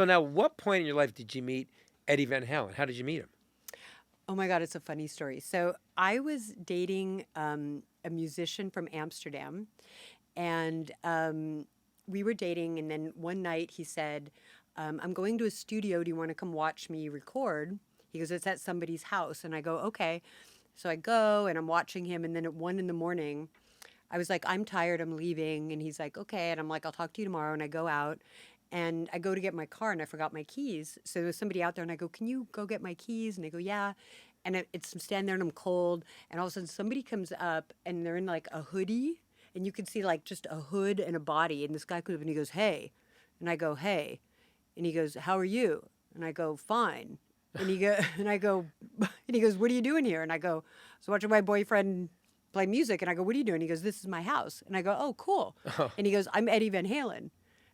But now, what point in your life did you meet Eddie Van Halen? How did you meet him? Oh my God, it's a funny story. So I was dating a musician from Amsterdam, and we were dating. And then one night he said, I'm going to a studio. Do you want to come watch me record? He goes, it's at somebody's house. And I go, okay. So I go and I'm watching him. And then at 1 in the morning, I was like, I'm tired, I'm leaving. And he's like, okay. And I'm like, I'll talk to you tomorrow. And I go out and I go to get my car and I forgot my keys. So there's somebody out there and I go, can you go get my keys? And they go, yeah. And it's I'm standing there and I'm cold. And all of a sudden somebody comes up and they're in like a hoodie. And you can see like just a hood and a body. And this guy comes up and he goes, hey. And I go, hey. And he goes, how are you? And I go, fine. And he go, and I go, and he goes, what are you doing here? And I go, I was watching my boyfriend play music. And I go, what are you doing? He goes, this is my house. And I go, oh, cool. Oh, And he goes, I'm Eddie Van Halen.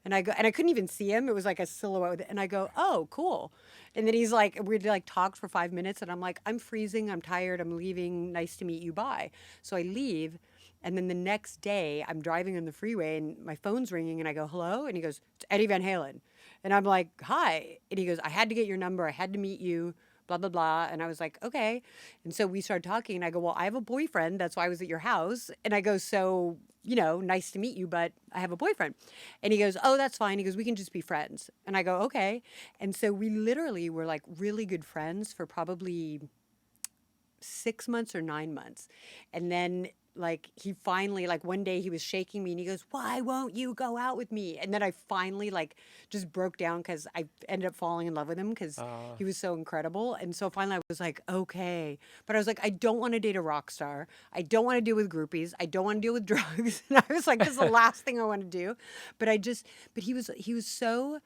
And I go, and I couldn't even see him. It was like a silhouette. And I go, oh, cool. And then he's like, we like talked for 5 minutes. And I'm like, I'm freezing. I'm tired. I'm leaving. Nice to meet you. Bye. So I leave. And then the next day, I'm driving on the freeway and my phone's ringing. And I go, hello? And he goes, it's Eddie Van Halen. And I'm like, hi. And he goes, I had to get your number. I had to meet you, blah, blah, blah. And I was like, okay. And so we started talking. And I go, well, I have a boyfriend. That's why I was at your house. And I go, so, nice to meet you, but I have a boyfriend. And he goes, oh, that's fine. He goes, we can just be friends. And I go, okay. And so we literally were like really good friends for probably 6 months or 9 months. And then like he finally like one day he was shaking me and he goes, why won't you go out with me? And then I finally like just broke down because I ended up falling in love with him because uh, he was so incredible. And so finally I was like, okay. But I was like, I don't want to date a rock star. I don't want to deal with groupies. I don't want to deal with drugs. And I was like, this is the last thing I want to do. But but he was so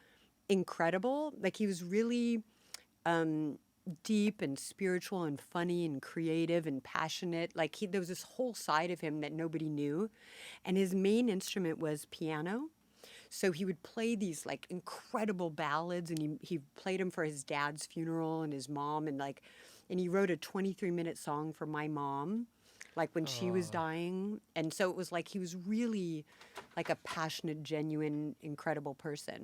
incredible. Like he was really deep and spiritual and funny and creative and passionate. Like there was this whole side of him that nobody knew. And his main instrument was piano. So he would play these like incredible ballads and he played them for his dad's funeral and his mom and he wrote a 23-minute song for my mom like when she was oh. dying. And so it was like he was really like a passionate, genuine, incredible person.